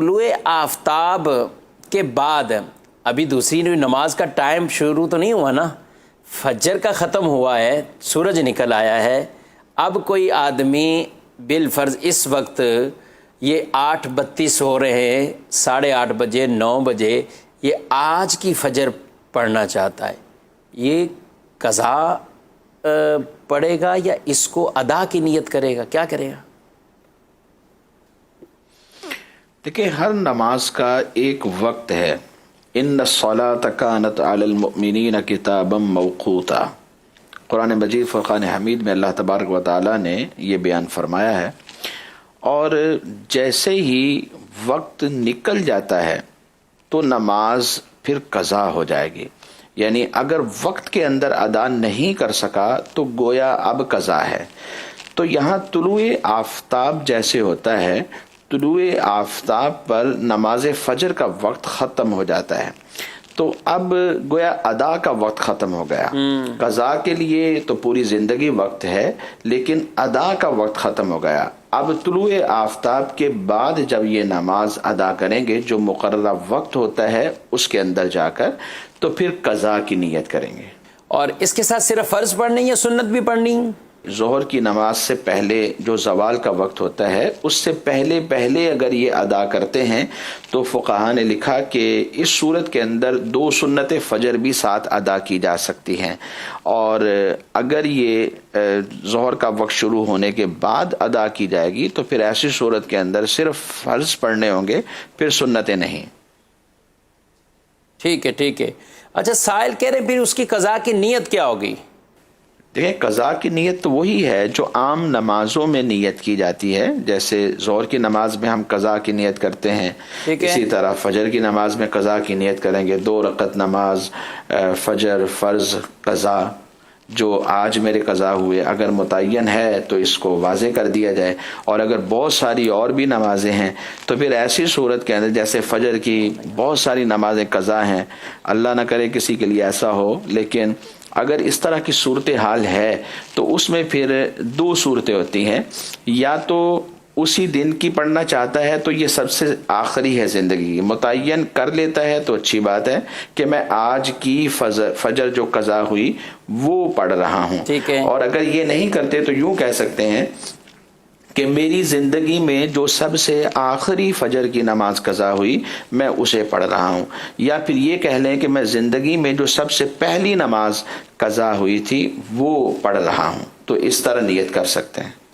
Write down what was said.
طلوع آفتاب کے بعد ابھی دوسری نماز کا ٹائم شروع تو نہیں ہوا نا، فجر کا ختم ہوا ہے، سورج نکل آیا ہے، اب کوئی آدمی بالفرض اس وقت یہ 8:32 ہو رہے ہیں، 8:30 بجے 9 بجے یہ آج کی فجر پڑھنا چاہتا ہے، یہ قضا پڑھے گا یا اس کو ادا کی نیت کرے گا، کیا کرے گا؟ دیکھیں، ہر نماز کا ایک وقت ہے، ان الصلاۃ کانت علی المؤمنین کتابا موقوتا، قرآن مجید فرقان حمید میں اللہ تبارک و تعالی نے یہ بیان فرمایا ہے۔ اور جیسے ہی وقت نکل جاتا ہے تو نماز پھر قضا ہو جائے گی، یعنی اگر وقت کے اندر ادا نہیں کر سکا تو گویا اب قضا ہے۔ تو یہاں طلوع آفتاب جیسے ہوتا ہے، طلوع آفتاب پر نماز فجر کا وقت ختم ہو جاتا ہے، تو اب گویا ادا کا وقت ختم ہو گیا۔ قضا کے لیے تو پوری زندگی وقت ہے، لیکن ادا کا وقت ختم ہو گیا۔ اب طلوع آفتاب کے بعد جب یہ نماز ادا کریں گے جو مقررہ وقت ہوتا ہے اس کے اندر جا کر، تو پھر قضا کی نیت کریں گے۔ اور اس کے ساتھ صرف فرض پڑھنی یا سنت بھی پڑھنی؟ ظہر کی نماز سے پہلے جو زوال کا وقت ہوتا ہے اس سے پہلے اگر یہ ادا کرتے ہیں تو فقہاء نے لکھا کہ اس صورت کے اندر 2 سنت فجر بھی ساتھ ادا کی جا سکتی ہیں، اور اگر یہ ظہر کا وقت شروع ہونے کے بعد ادا کی جائے گی تو پھر ایسی صورت کے اندر صرف فرض پڑھنے ہوں گے، پھر سنتیں نہیں۔ ٹھیک ہے۔ اچھا، سائل کہہ رہے پھر اس کی قضا کی نیت کیا ہوگی؟ دیکھیں، قضا کی نیت تو وہی ہے جو عام نمازوں میں نیت کی جاتی ہے، جیسے ظہر کی نماز میں ہم قضا کی نیت کرتے ہیں، اسی طرح فجر کی نماز میں قضا کی نیت کریں گے۔ 2 رکعت نماز فجر فرض قضا جو آج میرے قضا ہوئے، اگر متعین ہے تو اس کو واضح کر دیا جائے، اور اگر بہت ساری اور بھی نمازیں ہیں تو پھر ایسی صورت کے اندر جیسے فجر کی بہت ساری نمازیں قضا ہیں، اللہ نہ کرے کسی کے لیے ایسا ہو، لیکن اگر اس طرح کی صورتحال ہے تو اس میں پھر 2 صورتیں ہوتی ہیں، یا تو اسی دن کی پڑھنا چاہتا ہے تو یہ سب سے آخری ہے زندگی، متعین کر لیتا ہے تو اچھی بات ہے کہ میں آج کی فجر جو قضا ہوئی وہ پڑھ رہا ہوں، اور اگر یہ نہیں کرتے تو یوں کہہ سکتے ہیں کہ میری زندگی میں جو سب سے آخری فجر کی نماز قضا ہوئی میں اسے پڑھ رہا ہوں، یا پھر یہ کہہ لیں کہ میں زندگی میں جو سب سے پہلی نماز قضا ہوئی تھی وہ پڑھ رہا ہوں، تو اس طرح نیت کر سکتے ہیں۔